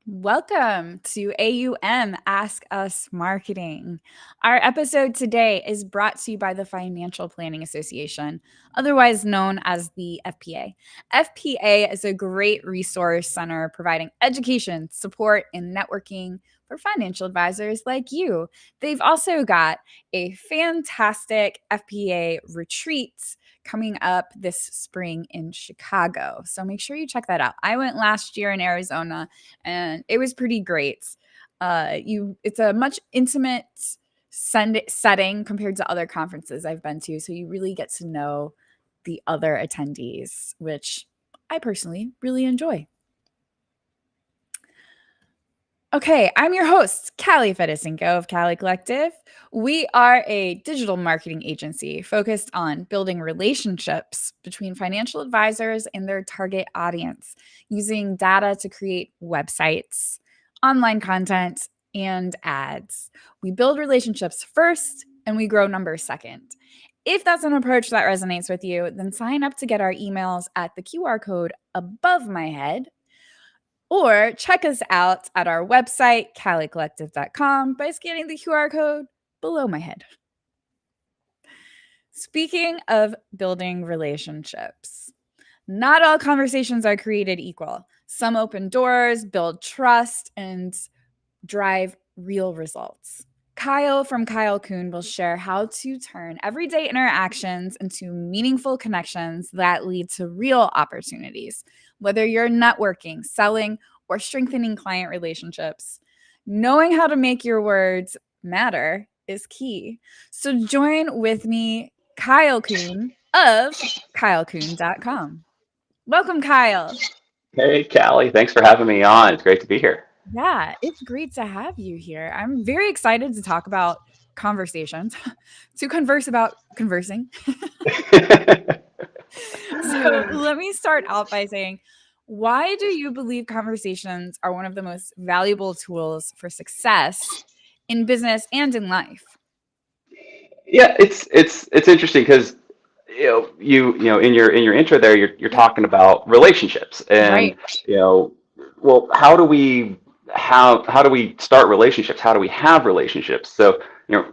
Welcome to A.U.M. Ask Us Marketing. Our episode today is brought to you by the Financial Planning Association, otherwise known as the FPA. FPA is a great resource center providing education, support, and networking for financial advisors like you. They've also got a fantastic FPA retreat coming up this spring in Chicago. So make sure you check that out. I went last year in Arizona and it was pretty great. It's a much intimate setting compared to other conferences I've been to, so you really get to know the other attendees, which I personally really enjoy. Okay, I'm your host, Kalli Fedusenko of Kalli Collective. We are a digital marketing agency focused on building relationships between financial advisors and their target audience using data to create websites, online content, and ads. We build relationships first and we grow numbers second. If that's an approach that resonates with you, then sign up to get our emails at the QR code above my head, or check us out at our website, kallicollective.com, by scanning the QR code below my head. Speaking of building relationships, not all conversations are created equal. Some open doors, build trust, and drive real results. Kyle from Coon will share how to turn everyday interactions into meaningful connections that lead to real opportunities. Whether you're networking, selling, or strengthening client relationships, knowing how to make your words matter is key. So join with me, Kyle Coon of KyleCoon.com. Welcome, Kyle. Hey, Callie, thanks for having me on. It's great to be here. Yeah, it's great to have you here. I'm very excited to talk about conversations, to converse about conversing. So let me start out by saying, why do you believe conversations are one of the most valuable tools for success in business and in life? Yeah, it's interesting because you know in your intro there you're Yeah, talking about relationships and right. you know well how do we start relationships? How do we have relationships? So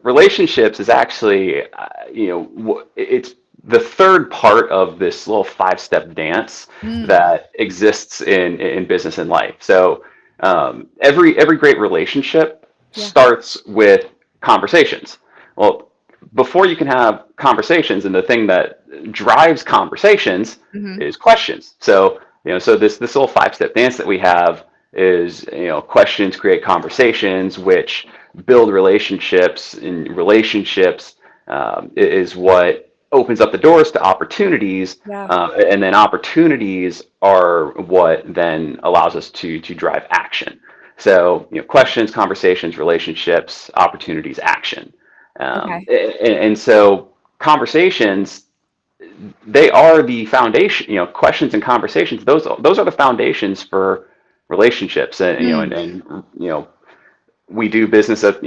relationships is actually it's the third part of this little five-step dance Mm, that exists in business and life. So every great relationship yeah. starts with conversations. Well, before you can have conversations, and the thing that drives conversations Hmm. is questions. So so this little five-step dance that we have is questions create conversations, which build relationships, and relationships is what opens up the doors to opportunities, Yeah. and then opportunities are what then allows us to drive action. So questions, conversations, relationships, opportunities, action. Okay. And so conversations, they are the foundation. Questions and conversations, those are the foundations for relationships. And Mm, we do business at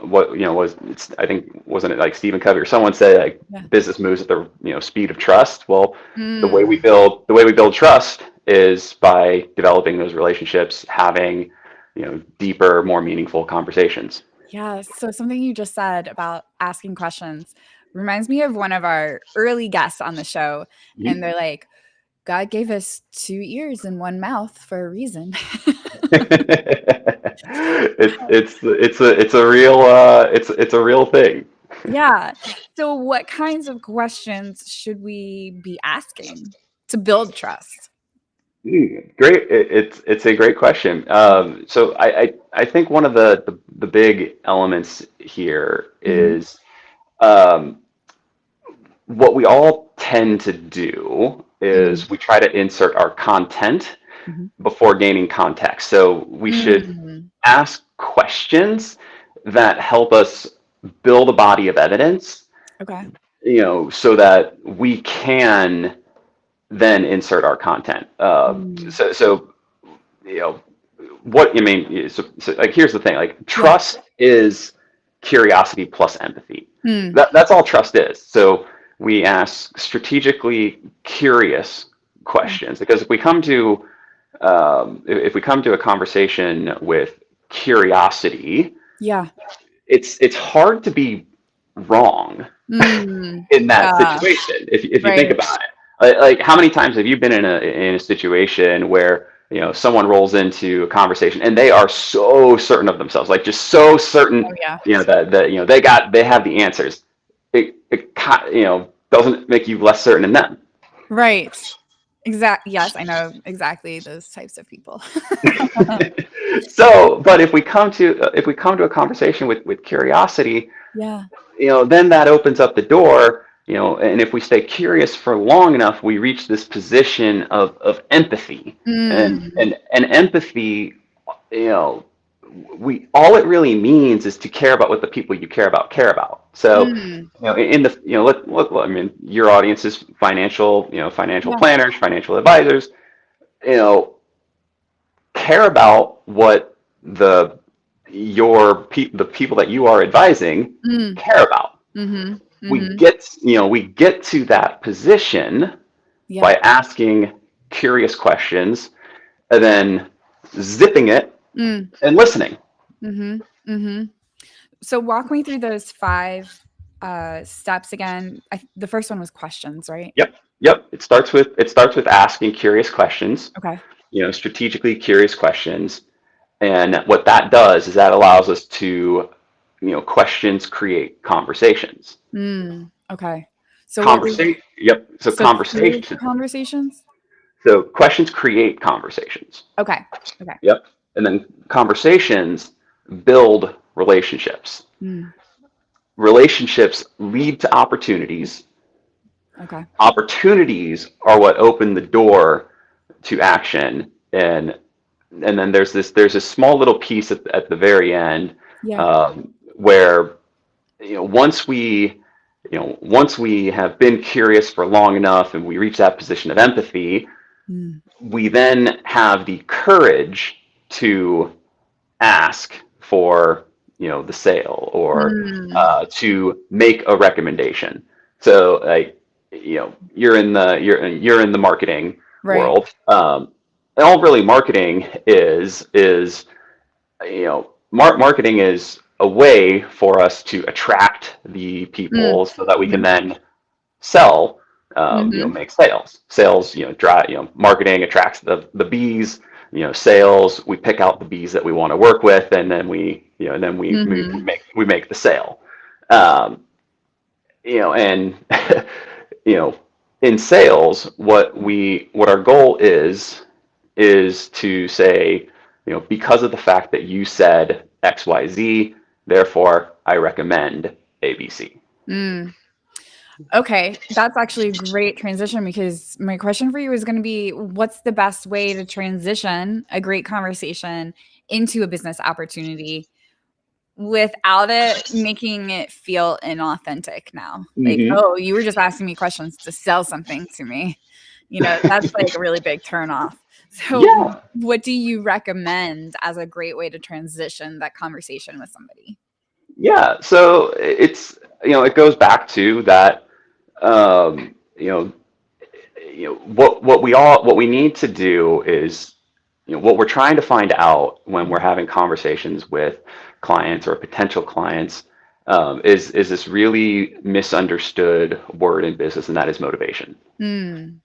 what was it's I think, wasn't it like Stephen Covey or someone said, like, yeah. business moves at the speed of trust. Well, Mm, the way we build trust is by developing those relationships, having deeper, more meaningful conversations. yeah. So something you just said about asking questions reminds me of one of our early guests on the show. And Mhm. they're like, God gave us two ears and one mouth for a reason. It's a real thing. Yeah. So, what kinds of questions should we be asking to build trust? Great. It's a great question. So I think one of the big elements here Hmm. is what we all tend to do Mm, is we try to insert our content hmm. before gaining context. So we should Mm, ask questions that help us build a body of evidence, okay. so that we can then insert our content. Mm, So you know, what I mean, so like, here's the thing: like, yeah. trust is curiosity plus empathy. Mm, That's all trust is. So we ask strategically curious yeah. questions, because if we come to if we come to a conversation with curiosity, Yeah. it's hard to be wrong Mm, in that yeah. situation if you think Right. about it. Like how many times have you been in a situation where someone rolls into a conversation and they are so certain of themselves, like just so certain, Oh, yeah. that they have the answers. It doesn't make you less certain than them. Right. Yes, I know exactly those types of people. So, but if we come to a conversation with curiosity, Yeah. then that opens up the door, and if we stay curious for long enough, we reach this position of empathy. And Mm, and and empathy, you know, we all it really means is to care about what the people you care about. So, mm, in the I mean, your audience is financial yeah. planners, financial advisors, you know, care about what the people that you are advising Mm, care about. mhm, we mhm. get we get to that position Yeah. by asking curious questions and then zipping it Mm, and listening. mhm, mhm. So walk me through those 5, steps again. The first one was questions, right? Yep, it starts with asking curious questions, Okay. strategically curious questions. And what that does is that allows us to, questions create conversations. Okay. So what was Conversation yep so so create conversation conversations? so questions create conversations. Okay. Okay. Yep. And then conversations build relationships. Mm, Relationships lead to opportunities. okay. Opportunities are what open the door to action. And then there's this small little piece at the very end, Yeah. where once we have been curious for long enough and we reach that position of empathy, Mm, we then have the courage to ask for the sale, or mm, to make a recommendation. So, like, you're in the marketing right. world. And all really marketing is marketing is a way for us to attract the Mm, people so that we can mhm, then sell, mhm, make sales, drive, marketing attracts the bees, sales, we pick out the bees that we want to work with, and then we mhm, make the sale. um, and you know in sales, what our goal is to say, because of the fact that you said XYZ, therefore I recommend ABC. mm. Okay, that's actually a great transition because my question for you is going to be what's the best way to transition a great conversation into a business opportunity without it making it feel inauthentic now? Like, Hmm. oh, you were just asking me questions to sell something to me. That's like a really big turn off. So, Yeah, what do you recommend as a great way to transition that conversation with somebody? yeah. So it goes back to that. Um, you know, what we need to do is, what we're trying to find out when we're having conversations with clients or potential clients, is this really misunderstood word in business, and that is motivation. Mm,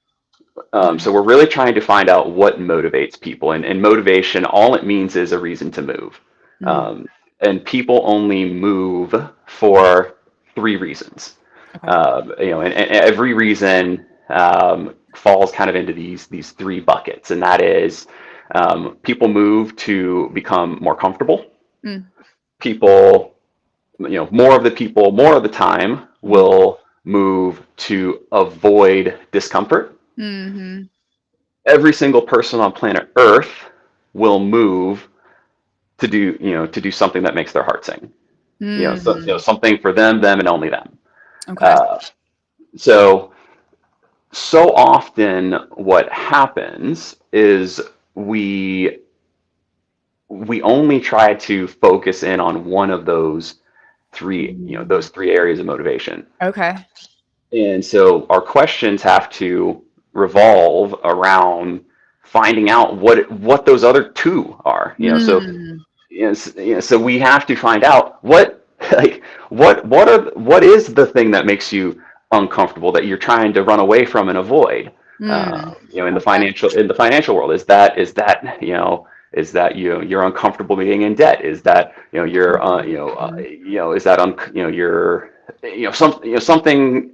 So okay. we're really trying to find out what motivates people, and motivation, all it means is a reason to move. Mm, Um, and people only move for three reasons. okay. And every reason falls kind of into these three buckets, and that is, people move to become more comfortable. Mm, People, more of the time mm, will move to avoid discomfort. mhm, Every single person on planet Earth will move to do something that makes their heart sing. mhm. Something for them and only them. Okay. Uh, so so often, what happens is we only try to focus in on one of Mm, those three areas of motivation. okay. And so our questions have to revolve around finding out what those other two are. Mm. So we have to find out like what is the thing that makes you uncomfortable, that you're trying to run away from and avoid. Mm. In the Okay. financial world, is that you're uncomfortable being in debt? Is that Mhm. is that you're something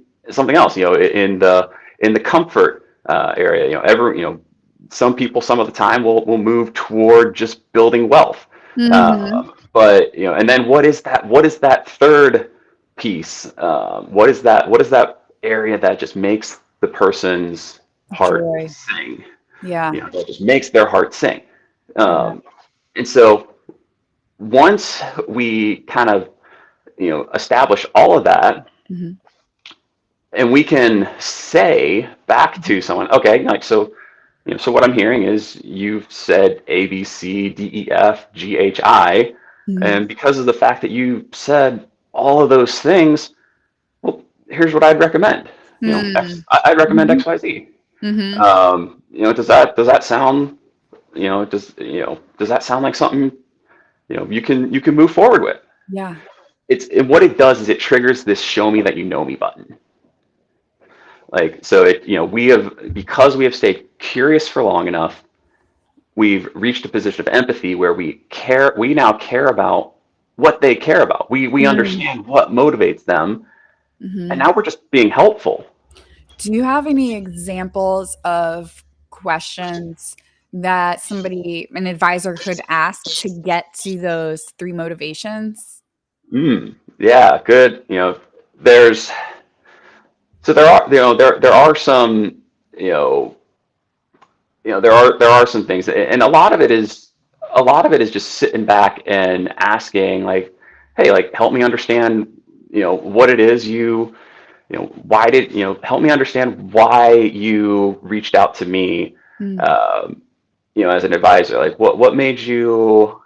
else, in the comfort area, some people some of the time will move toward just building wealth. Mhm. But and then what is that third piece? What is that area that just makes the person's heart Joy. sing? Yeah. That just makes their heart sing. Yeah. um, and so once we kind of establish all of that, Mhm. and we can say back Mhm. to someone, okay, like, so what I'm hearing is you've said A, B, C, D, E, F, G, H, I, Mhm. and because of the fact that you said all of those things, well, here's what I'd recommend. Mm. I'd recommend Mhm. X, Y, Z. Mhm. Does that sound, does that sound like something you can move forward with? Yeah. What it does is it triggers this "show me that you know me" button. Like, so we have, because we have stayed curious for long enough, we've reached a position of empathy where we now care about what they care about. We Mm. understand what motivates them, and Mhm. now we're just being helpful. Do you have any examples of questions that an advisor could ask to get to those three motivations? Yeah, good. There's so there are some, you know there are some things, and a lot of it is just sitting back and asking, like, hey, like, help me understand, what it is why did help me understand why you reached out to me, Mm. um, as an advisor. Like, what made you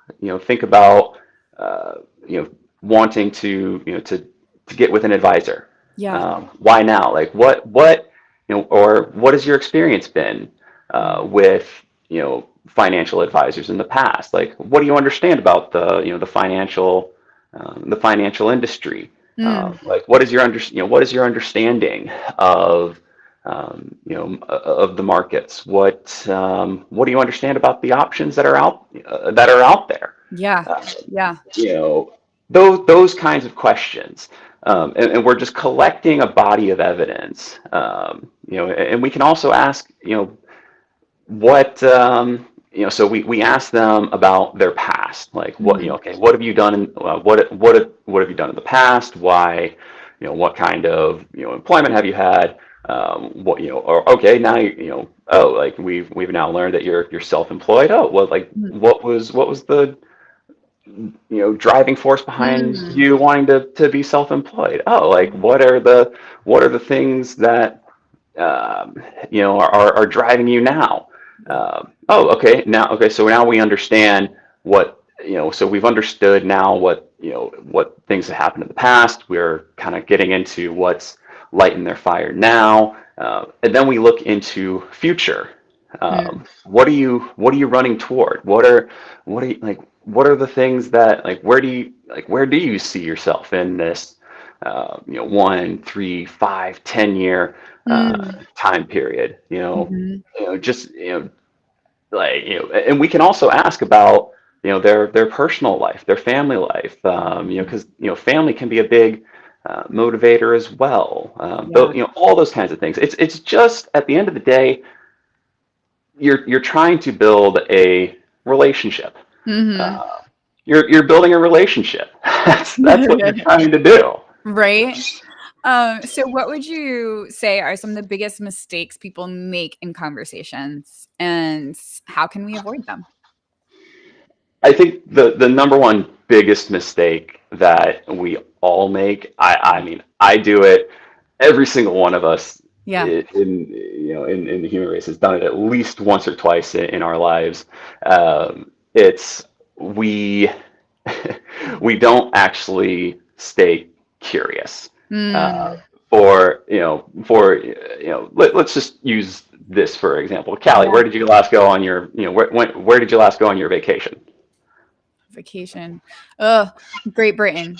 think about uh, you know wanting to get with an advisor. Yeah. Why now? Like, or what has your experience been Mm. with financial advisors in the past? Like, what do you understand about the financial industry? Mm. Like, what is your understanding of of the markets? What do you understand about the options that are out there? Yeah. Uh, Yeah. you know, those kinds of questions. Yeah. And we're just collecting a body of evidence. And we can also ask, what so we ask them about their past, like, Mm. okay, what have you done what have you done in the past? Why, what kind of employment have you had? Or, okay, now oh, like, we've now learned that you're self-employed. Oh, well, like, Mm. what was the driving force behind Mm. you wanting to be self-employed? Oh, like, what are the things that are driving you now? Yeah. Okay, so now we understand so we've understood now what things have happened in the past. We're kind of getting into what's lighting their fire now, and then we look into future. Mm. What are you running toward? What are the things that, like, where do you see yourself in this 1, 3, 5, 10 year Mm. time period? Mhm. Just like, and we can also ask about their personal life, their family life, because family can be a big motivator as well. Yeah. All those kinds of things. It's just, at the end of the day, you're trying to build a relationship. Mhm. Uh, you're building a relationship. That's what you're trying to do. Right? So what would you say are some of the biggest mistakes people make in conversations, and how can we avoid them? I think the number one biggest mistake that we all make, I mean, I do it. Every single one of us Yeah. in the human race has done it at least once or twice in our lives. It's we we don't actually stay curious. Uh, Mm. for let's just use this, for example. Kalli, Yeah. where did you last go on your, where did you last go on your vacation? Vacation. Oh, Great Britain.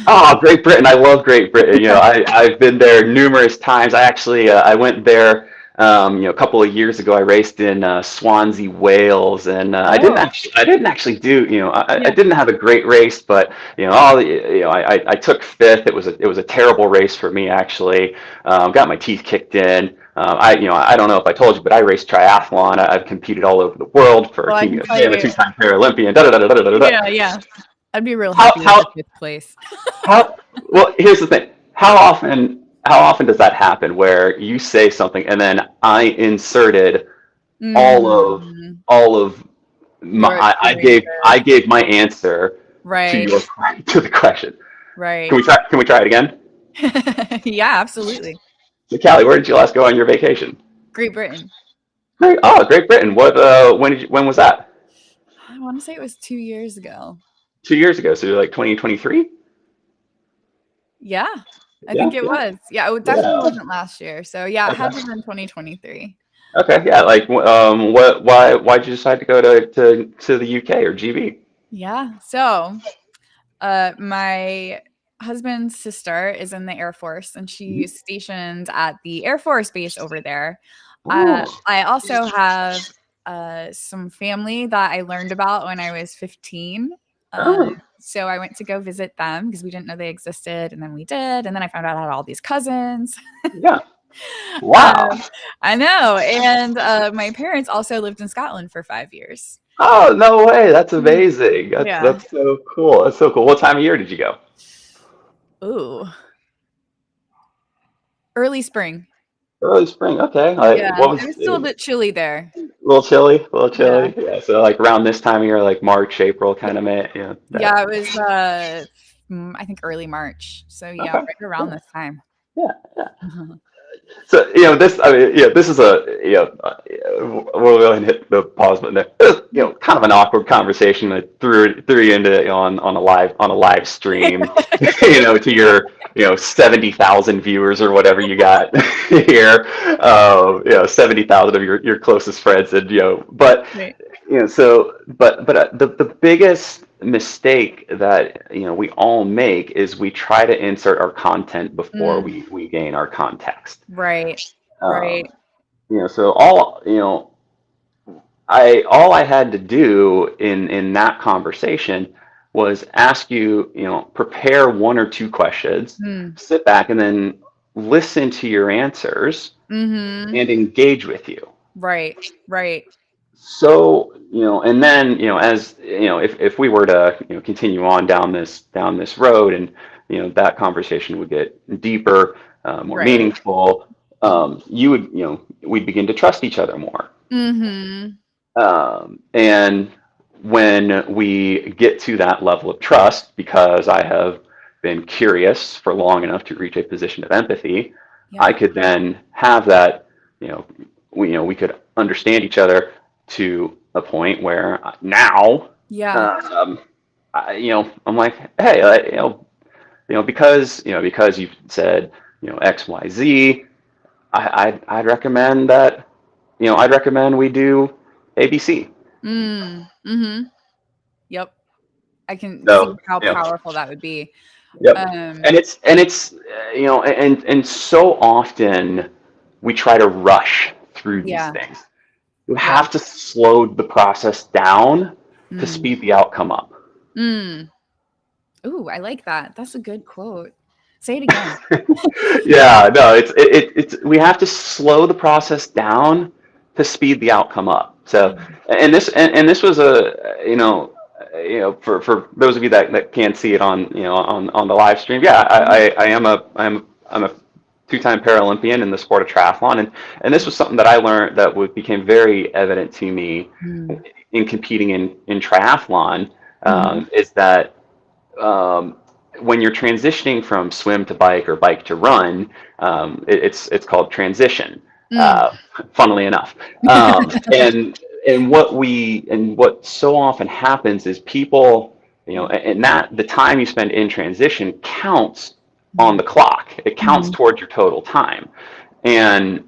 Oh, Great Britain. I love Great Britain. I've been there numerous times. I actually, I went there, a couple of years ago. I raced in Swansea, Wales, and Oh, I didn't actually do, I yeah. didn't have a great race, but, I took fifth. It was a terrible race for me, actually. Got my teeth kicked in. I don't know if I told you, but I raced triathlon. I've competed all over the world for Well, I Team can tell USA. I'm a you. two-time Paralympian. Da, da, da, da, da, da, da. Yeah, yeah. I'd be real How, happy with a how, fifth place. how, well, here's the thing. How often does that happen where you say something and then I inserted all of, Mm, all of your I experiences. gave my answer to Right, your, to the question. right. Can we try it again? Yeah, absolutely. So Callie, where did you last go on your vacation? Great Britain. Great. Oh, Great Britain. When was that? I want to say it was 2 years ago. 2 years ago. So you're like 2023? Yeah, I Yeah, think it yeah, was. Yeah, it definitely yeah. wasn't last year. So yeah, it had to Okay. have been 2023. Okay, yeah. Like, why did you decide to go to the UK or GB? Yeah. So my husband's sister is in the Air Force and she's stationed at the Air Force base over there. Oh, I also have some family that I learned about when I was 15. Uh, oh, so I went to go visit them because we didn't know they existed. And then we did. And then I found out I had all these cousins. yeah. Wow. um, I know. And my parents also lived in Scotland for 5 years. Oh, no way. That's Mhm. amazing. That's Yeah. that's so cool. That's so cool. What time of year did you go? Ooh, early spring. Early spring. Okay. Like, Yeah, what it was was still a bit chilly there. a little chilly? A little Yeah. chilly. Yeah. So like around this time of year, like March, April, kind of May. Yeah. That. Yeah, it was, I think early March. So yeah, Okay. right around Yeah. this time. Yeah. Yeah. So this, I mean, this is we'll go ahead and hit the pause button there. Kind of an awkward conversation. I threw you into on a live stream, to your 70,000 viewers or whatever you got here. 70,000 of your closest friends, and Right. the biggest mistake that we all make is we try to insert our content before Mm, we gain our context. right, um, right. so all I had to do in that conversation was ask you, prepare one or two questions, Mm, sit back, and then listen to your answers mhm. and engage with you. Right, right. So, and then, as if we were to continue on down this road, and that conversation would get deeper, more Right. meaningful, you would we'd begin to trust each other more. Mhm. And when we get to that level of trust, because I have been curious for long enough to reach a position of empathy, I Yeah. could then have that, we could understand each other to a point where now, Yeah. um, I'm like, hey, because you've said, X, Y, Z, I'd recommend that, I'd recommend we do ABC. Mhm. Yep. I can see So, how powerful that would be. yep. Um, And so often we try to rush through these yeah. things. You Yep. have to slow the process down to Mm. speed the outcome up. Mm. Ooh, I like that. That's a good quote. Say it again. Yeah, no, it's we have to slow the process down to speed the outcome up. So, Mm. and this was for those of you that can't see it on the live stream. Yeah, Mhm. I'm a two-time Paralympian in the sport of triathlon, and this was something that I learned that became very evident to me Mm. in competing in triathlon, Mhm. is that um, when you're transitioning from swim to bike or bike to run, it's called transition. Mm. Uh, Funnily enough, and what so often happens is people, Yeah. and that the time you spend in transition counts on Mm. the clock. It counts Mhm. towards your total time, and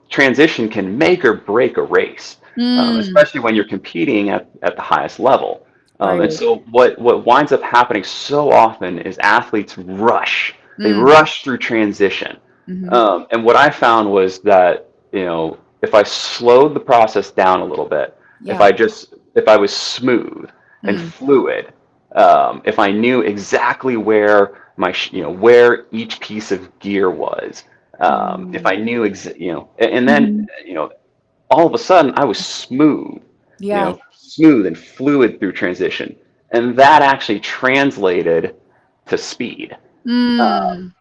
transition can make or break a race, Mm, especially when you're competing at the highest level. And right. so what winds up happening so often is athletes rush. They Mm, rush through transition. hmm. And what I found was that, if I slowed the process down a little bit, Yeah. if I was smooth and Mm, fluid, if I knew exactly where where each piece of gear was, if I mm, knew and then, hmm. all of a sudden I was smooth, Yeah. smooth and fluid through transition. And that actually translated to speed. Mm,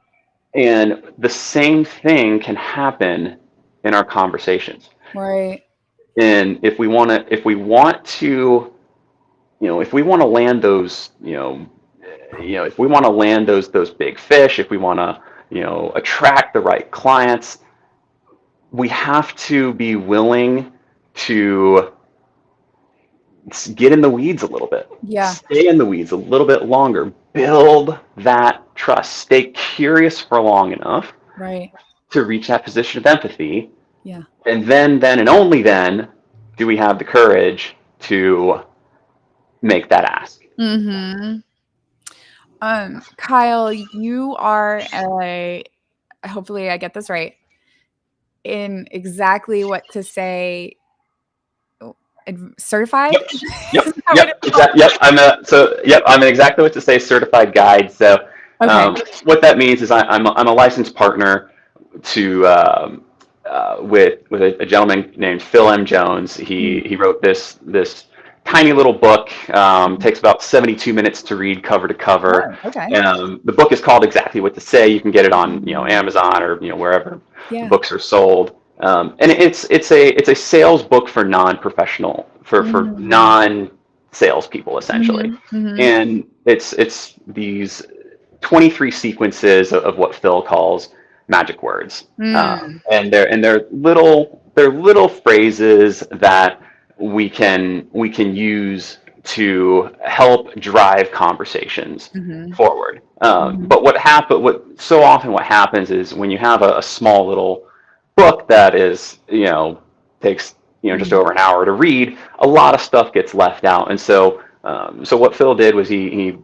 And the same thing can happen in our conversations. right. And if we want to land those, if we want to land those big fish, if we want to, attract the right clients, we have to be willing to get in the weeds a little bit, Yeah. stay in the weeds a little bit longer, build that trust, stay curious for long enough Right. to reach that position of empathy. Yeah. And then and only then do we have the courage to make that ask. Hmm. Kyle, you are hopefully I get this right, in exactly what to say certified? Yep. Is Yep. that what Yep. it's called? Exactly. Yep. I'm exactly what to say certified guide. So Okay. what that means is I'm a licensed partner to with a gentleman named Phil M. Jones. Mm. He wrote this tiny little book. Takes about 72 minutes to read cover to cover. Oh, okay. The book is called Exactly What to Say. You can get it on Mm. Amazon or wherever Yeah. books are sold. And it's a sales book for non-professional for Mm. non-salespeople essentially, Mhm. Mhm. and it's these 23 sequences of what Phil calls magic words, Mm. and they're little phrases that we can use to help drive conversations Mhm. forward. Mhm. What so often what happens is when you have a small little book that takes just Mhm. over an hour to read, a lot of stuff gets left out. And so what Phil did was he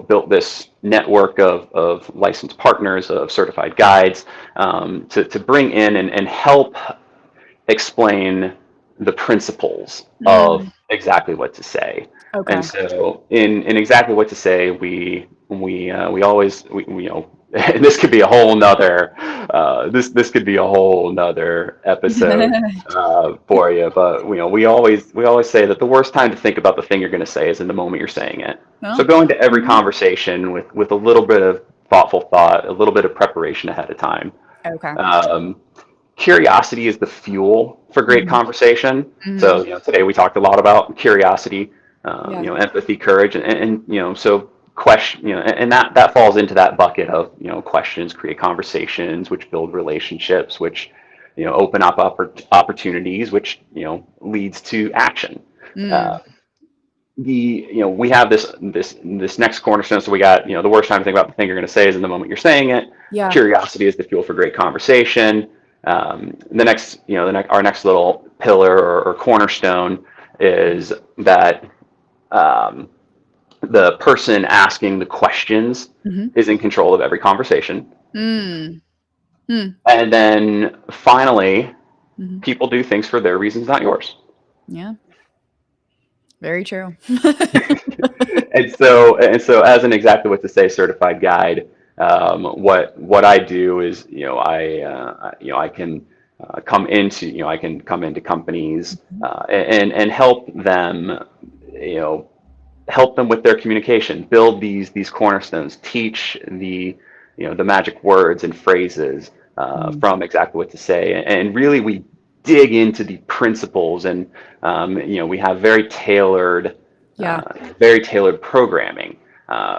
built this network of licensed partners, of certified guides, to bring in and help explain the principles of Mm. exactly what to say. And Okay. so in exactly what to say, we always and this could be a whole nother this could be a whole nother episode for you, but we always say that the worst time to think about the thing you're going to say is in the moment you're saying it. So Well, go into every mhm. conversation with a little bit of thoughtful thought, a little bit of preparation ahead of time. Okay. um, Curiosity is the fuel for great Mhm. conversation. Mhm. So today we talked a lot about curiosity, Yeah. empathy, courage, and so question, and that falls into that bucket of questions create conversations, which build relationships, which open up opportunities, which leads to action. Uh, Mm. we have this next cornerstone. So we got the worst time to think about the thing you're going to say is in the moment you're saying it. Yeah. Curiosity is the fuel for great conversation. The next our next little pillar or cornerstone is that um, the person asking the questions Mhm. is in control of every conversation. Mm. Hmm. And then finally, Mhm. people do things for their reasons, not yours. Yeah. Very true. And so as an exactly what to say certified guide, what I do is I can come into companies and you know help them with their communication, build these cornerstones, teach the magic words and phrases Mm. from exactly what to say, and really we dig into the principles, and we have Yeah. very tailored programming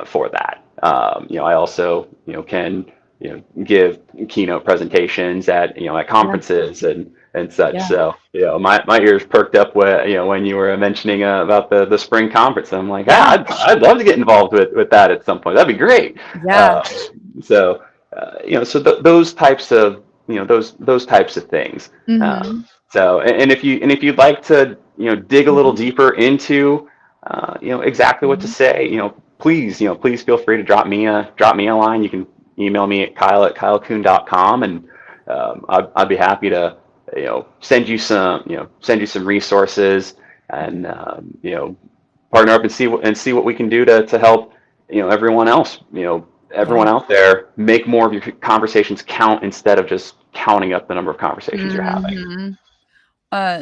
for that. I also can give keynote presentations at Yeah. conferences and such. Yeah. So my ears perked up when you were mentioning about the spring conference. I'm like, Yeah. I'd love to get involved with that at some point. That'd be great. Yeah. Uh, so those types of those types of things. Mm-hmm. So, and if you'd like to, dig a little deeper into, exactly what to Mm-hmm. say, please feel free to drop me a line. You can email me at kyle@kylecoon.com, and I'd be happy to, send you some resources, and partner up and see what we can do to help, everyone else, everyone Yeah. out there make more of your conversations count instead of just counting up the number of conversations you're having. Mm-hmm.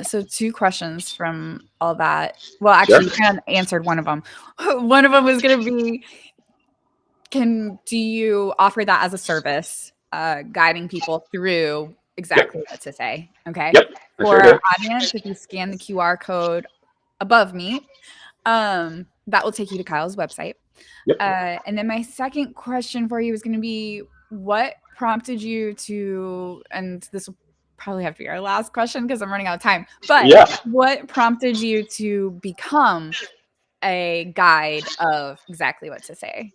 So two questions from all that. Well, Sure. actually, you kind of answered one of them. One of them was going to be, do you offer that as a service, guiding people through Yep. exactly what to say? Okay. Yep. I For sure our do. audience, if you scan the QR code above me, that will take you to Kyle's website. Yep. And then my second question for you is going to be, what prompted you to, and this will probably have to be our last question because I'm running out of time, but Yeah. what prompted you to become a guide of exactly what to say?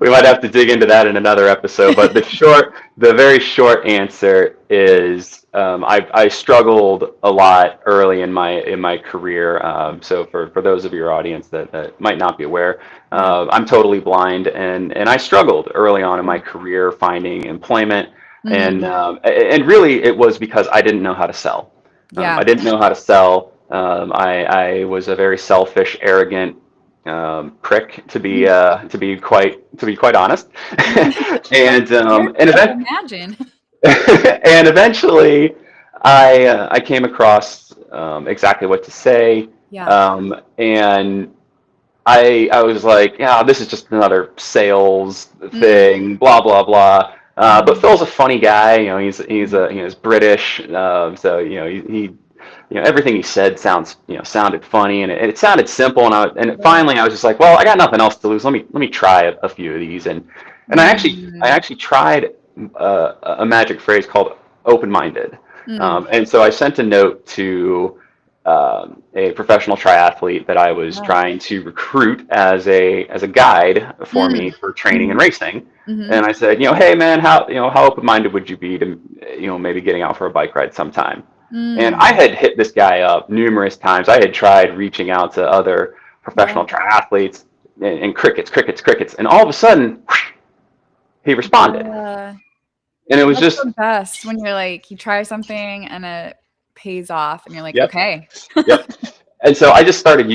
We might have to dig into that in another episode, but the very short answer is, I struggled a lot early in my career. So for those of your audience that might not be aware, Yeah. I'm totally blind, and I struggled early on in my career finding employment, and Mm-hmm. really it was because I didn't know how to sell. I Yeah. didn't know how to sell. I was a very selfish, arrogant prick, to be quite honest. and You're um, and, I event- imagine. and eventually I came across exactly what to say, Yeah. and I was like, yeah, this is just another sales Mm-hmm. thing, blah blah blah. But Phil's a funny guy. He's British, so everything he said sounded funny, and it sounded simple. Yeah. Finally I was just like, well, I got nothing else to lose. Let me try a few of these, and I actually tried a magic phrase called open-minded, Mm. and so I sent a note to a professional triathlete that I was Yeah. trying to recruit as a guide for me Mm. for training and Mhm. racing. Mhm. And I said, hey man, how open-minded would you be to, maybe getting out for a bike ride sometime? And I Mm. had hit this guy up numerous times. I had tried reaching out to other Yeah. professional triathletes, and crickets, crickets, crickets. And all of a sudden, he responded. Yeah. And it was That's just, the best when you're like, you try something and it pays off and you're like, yep, okay. yep. And so I just started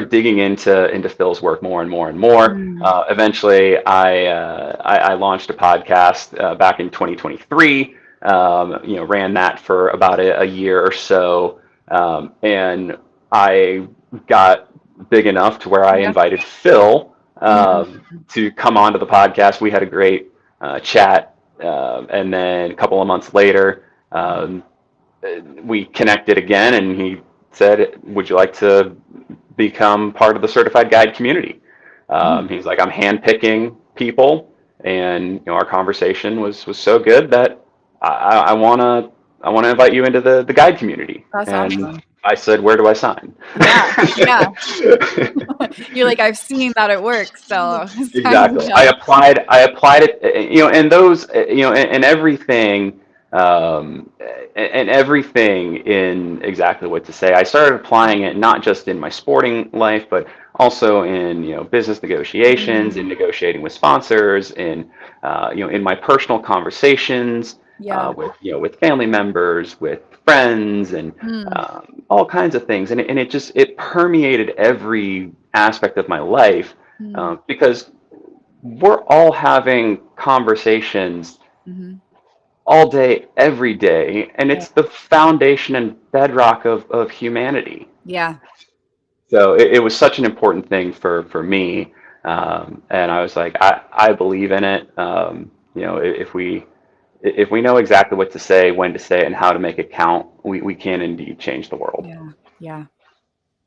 digging into Phil's work more and more and more. Mm. Eventually, I launched a podcast back in 2023. Ran that for about a year or so, and I got big enough to where I Yeah. invited Phil Mm. to come onto the podcast. We had a great chat, and then a couple of months later, we connected again, and he said, "Would you like to become part of the certified guide community?" Mm. He's like, "I'm handpicking people, and our conversation was so good that I want to invite you into the guide community." That's And awesome. I said, "Where do I sign?" Yeah. Yeah. You're like, I've seen that it works, so sign Exactly. me I up. applied. I applied it. And those. And everything. And everything in exactly what to say. I started applying it not just in my sporting life, but also in business negotiations, in Mm. negotiating with sponsors, in my personal conversations Yeah. with family members, with friends, and Mm. all kinds of things. And it permeated every aspect of my life, Mm. because we're all having conversations Mhm. all day, every day, and Yeah. it's the foundation and bedrock of humanity. Yeah. So it was such an important thing for me, and I was like, I believe in it. If we know exactly what to say, when to say it, and how to make it count, we can indeed change the world. Yeah. Yeah.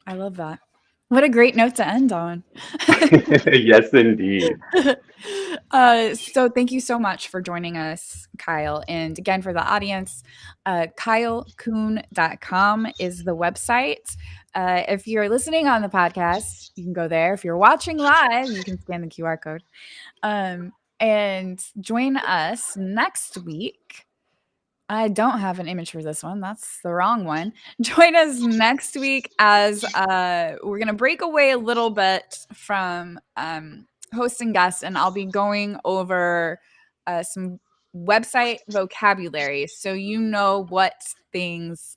I love that. What a great note to end on. Yes, indeed. So thank you so much for joining us, Kyle. And again, for the audience, kylecoon.com is the website. If you're listening on the podcast, you can go there. If you're watching live, you can scan the QR code. And join us next week. I don't have an image for this one. That's the wrong one. Join us next week as we're going to break away a little bit from host and guest, and I'll be going over some website vocabulary so you know what things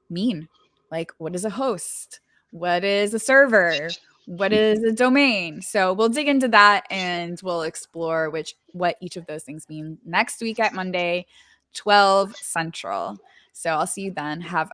mean. Like, what is a host? What is a server? What is a domain? So we'll dig into that and we'll explore what each of those things mean next week at Monday, 12 Central. So I'll see you then. Have